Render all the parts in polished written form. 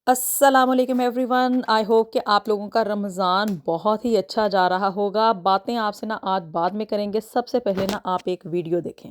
अस्सलामुअलैकुम everyone. I hope कि आप लोगों का रमज़ान बहुत ही अच्छा जा रहा होगा। बातें आपसे ना आज बाद में करेंगे, सबसे पहले ना आप एक वीडियो देखें।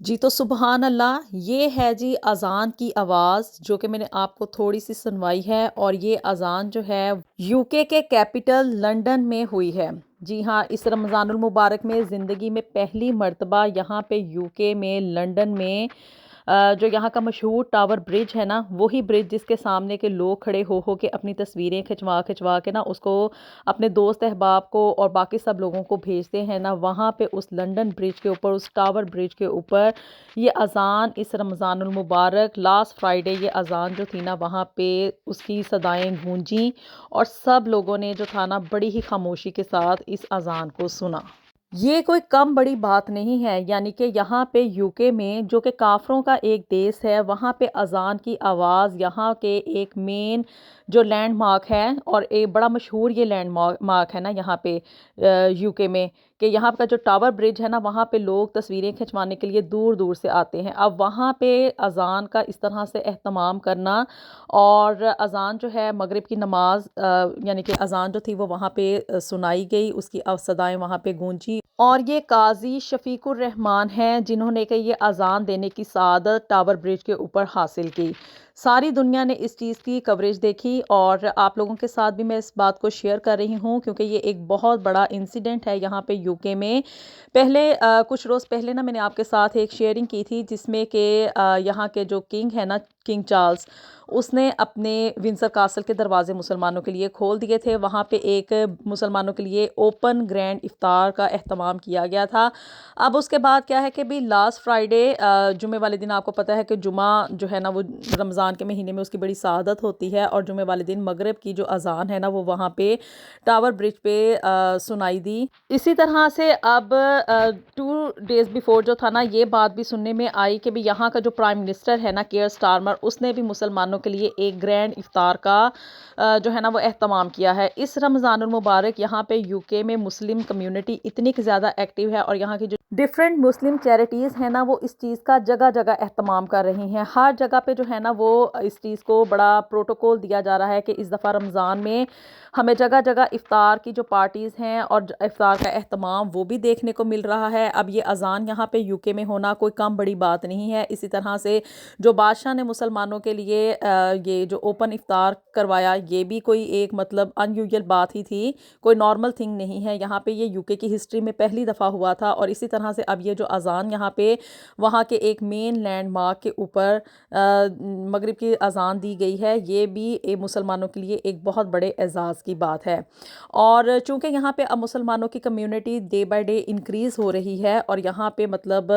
जी तो सुबहान अल्लाह, ये है जी अज़ान की आवाज़ जो कि मैंने आपको थोड़ी सी सुनवाई है। और ये अज़ान जो है यूके के कैपिटल लंदन में हुई है। जी हाँ, इस रमज़ानुल मुबारक में ज़िंदगी में पहली मर्तबा यहाँ पे यूके में लंदन में जो यहाँ का मशहूर टावर ब्रिज है ना, वही ब्रिज जिसके सामने के लोग खड़े हो के अपनी तस्वीरें खिंचवा खिंचवा के ना उसको अपने दोस्त अहबाब को और बाकी सब लोगों को भेजते हैं ना, वहाँ पे उस लंदन ब्रिज के ऊपर, उस टावर ब्रिज के ऊपर ये अज़ान इस रमज़ानुल मुबारक लास्ट फ्राइडे ये अज़ान जो थी ना, वहाँ पे उसकी सदाएं गूंजी और सब लोगों ने जो था ना बड़ी ही खामोशी के साथ इस अज़ान को सुना। ये कोई कम बड़ी बात नहीं है, यानी कि यहाँ पे यूके में जो कि काफ़रों का एक देश है, वहाँ पे अज़ान की आवाज़ यहाँ के एक मेन जो लैंडमार्क है और एक बड़ा मशहूर ये लैंडमार्क मार्क है ना यहाँ पे यूके में, कि यहाँ का जो टावर ब्रिज है ना, वहाँ पे लोग तस्वीरें खिंचवाने के लिए दूर दूर से आते हैं। अब वहाँ पे अज़ान का इस तरह से एहतमाम करना और अज़ान जो है मगरिब की नमाज यानी कि अज़ान जो थी वो वहाँ पे सुनाई गई, उसकी सदाएं वहाँ पे गूंजी। और ये काज़ी शफ़ीकुर रहमान हैं जिन्होंने कि ये अज़ान देने की सआदत टावर ब्रिज के ऊपर हासिल की। सारी दुनिया ने इस चीज़ की कवरेज देखी और आप लोगों के साथ भी मैं इस बात को शेयर कर रही हूँ क्योंकि ये एक बहुत बड़ा इंसिडेंट है यहाँ पे यूके में। पहले कुछ रोज़ पहले ना मैंने आपके साथ एक शेयरिंग की थी जिसमें कि यहाँ के जो किंग है ना, किंग चार्ल्स, उसने अपने विंसर कासल के दरवाजे मुसलमानों के लिए खोल दिए थे। वहाँ पे एक मुसलमानों के लिए ओपन ग्रैंड इफ्तार का एहतमाम किया गया था। अब उसके बाद क्या है कि भी लास्ट फ्राइडे जुमे वाले दिन आपको पता है कि जुमा जो है ना वो रमज़ान के महीने में उसकी बड़ी सआदत होती है और जुमे वाले दिन मगरिब की जो अज़ान है ना वो वहाँ पे टावर ब्रिज पे सुनाई दी। इसी तरह से अब 2 डेज़ बिफोर जो था ना, ये बात भी सुनने में आई कि भी यहाँ का जो प्राइम मिनिस्टर है ना, केयर स्टारमर, उसने भी मुसलमानों के लिए एक ग्रैंड इफ्तार का जो है ना वो एहतमाम किया है। इस रमज़ानुल मुबारक यहाँ पे यूके में मुस्लिम कम्युनिटी इतनी ज़्यादा एक्टिव है और यहाँ की जो डिफरेंट मुस्लिम चैरिटीज़ हैं ना, वो इस चीज़ का जगह जगह एहतमाम कर रही हैं। हर जगह पे जो है ना वो इस चीज़ को बड़ा प्रोटोकॉल दिया जा रहा है कि इस दफ़ा रमज़ान में हमें जगह जगह इफ्तार की जो पार्टीज़ हैं और इफ्तार का एहतमाम वो भी देखने को मिल रहा है। अब ये अज़ान यहाँ पे यूके में होना कोई कम बड़ी बात नहीं है। इसी तरह से जो बादशाह ने मुसलमानों के लिए ये जो ओपन इफ्तार करवाया, ये भी कोई एक मतलब अनयूजुअल बात ही थी, कोई नॉर्मल थिंग नहीं है। यहाँ पे ये यूके की हिस्ट्री में पहली दफ़ा हुआ था और इसी तरह से अब ये जो अज़ान यहाँ पे वहाँ के एक मेन लैंडमार्क के ऊपर मगरिब की अज़ान दी गई है, ये भी मुसलमानों के लिए एक बहुत बड़े एज़ाज़ की बात है। और चूँकि यहाँ पे अब मुसलमानों की community day by day increase हो रही है और यहाँ पे मतलब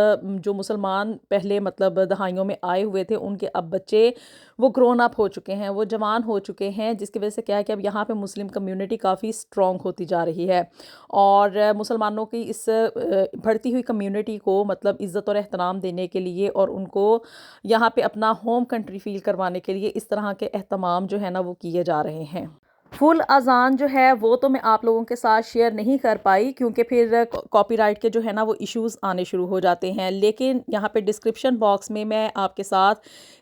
जो मुसलमान पहले मतलब दहाइयों में आए हुए थे, उनके अब बच्चे वो ग्रोन अप हो चुके हैं, वो जवान हो चुके हैं, जिसकी वजह से क्या है कि अब यहाँ पे मुस्लिम कम्युनिटी काफ़ी स्ट्रॉन्ग होती जा रही है। और मुसलमानों की इस बढ़ती हुई कम्युनिटी को मतलब इज़्ज़त और एहतराम देने के लिए और उनको यहाँ पे अपना होम कंट्री फ़ील करवाने के लिए इस तरह के एहतमाम जो है ना वो किए जा रहे हैं। फुल अज़ान जो है वो तो मैं आप लोगों के साथ शेयर नहीं कर पाई क्योंकि फिर कॉपीराइट के जो है ना वो इश्यूज़ आने शुरू हो जाते हैं। लेकिन यहाँ पे डिस्क्रिप्शन बॉक्स में मैं आपके साथ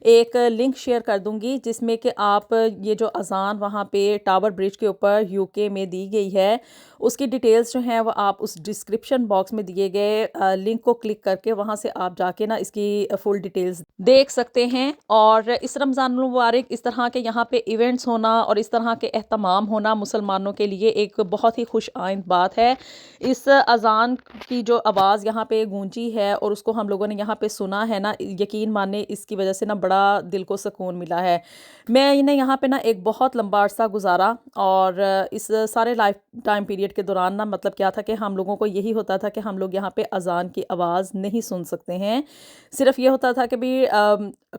एक लिंक शेयर कर दूँगी जिसमें कि आप ये जो अज़ान वहाँ पे टावर ब्रिज के ऊपर यूके में दी गई है, उसकी डिटेल्स जो हैं वो आप उस डिस्क्रिप्शन बॉक्स में दिए गए लिंक को क्लिक करके वहाँ से आप जाके ना इसकी फुल डिटेल्स देख सकते हैं। और इस रमज़ान मुबारक इस तरह के यहाँ पे इवेंट्स होना और इस तरह के एहतमाम होना मुसलमानों के लिए एक बहुत ही खुश आइंद बात है। इस अज़ान की जो आवाज़ यहाँ पे गूंजी है और उसको हम लोगों ने यहाँ पे सुना है ना, यकीन माने इसकी वजह से ना बड़ा दिल को सुकून मिला है। मैंने यहाँ पे ना एक बहुत लंबा अरसा गुजारा और इस सारे लाइफ टाइम पीरियड के दौरान ना मतलब क्या था कि हम लोगों को यही होता था कि हम लोग यहाँ पे अज़ान की आवाज़ नहीं सुन सकते हैं। सिर्फ ये होता था कि भी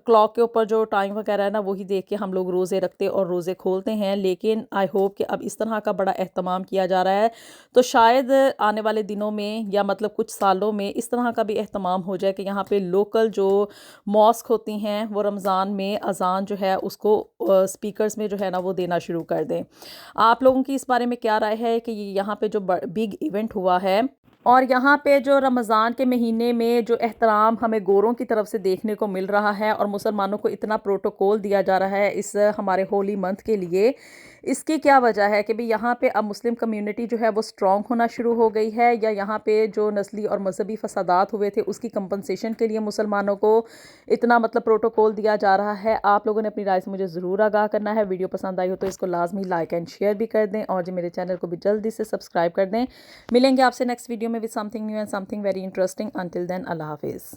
क्लॉक के ऊपर जो टाइम वगैरह है ना वही देख के हम लोग रोज़े रखते और रोज़े खोलते हैं। लेकिन आई होप कि अब इस तरह का बड़ा एहतमाम किया जा रहा है तो शायद आने वाले दिनों में या मतलब कुछ सालों में इस तरह का भी एहतमाम हो जाए कि यहाँ पे लोकल जो मॉस्क होती हैं वो रमज़ान में अज़ान जो है उसको स्पीकर्स में जो है ना वो देना शुरू कर दें। आप लोगों की इस बारे में क्या राय है कि यहाँ पे जो बिग इवेंट हुआ है और यहाँ पे जो रमज़ान के महीने में जो एहतराम हमें गोरों की तरफ से देखने को मिल रहा है और मुसलमानों को इतना प्रोटोकॉल दिया जा रहा है इस हमारे होली मंथ के लिए, इसकी क्या वजह है कि भी यहाँ पे अब मुस्लिम कम्युनिटी जो है वो स्ट्रॉन्ग होना शुरू हो गई है या यहाँ पे जो नस्ली और मजहबी फसादात हुए थे उसकी कंपनसेशन के लिए मुसलमानों को इतना मतलब प्रोटोकॉल दिया जा रहा है? आप लोगों ने अपनी राय से मुझे ज़रूर आगाह करना है। वीडियो पसंद आई हो तो इसको लाजमी लाइक एंड शेयर भी कर दें और जो मेरे चैनल को भी जल्दी से सब्सक्राइब कर दें। मिलेंगे आपसे नेक्स्ट वीडियो में with something new and something very interesting. Until then अल्लाह हाफिज़।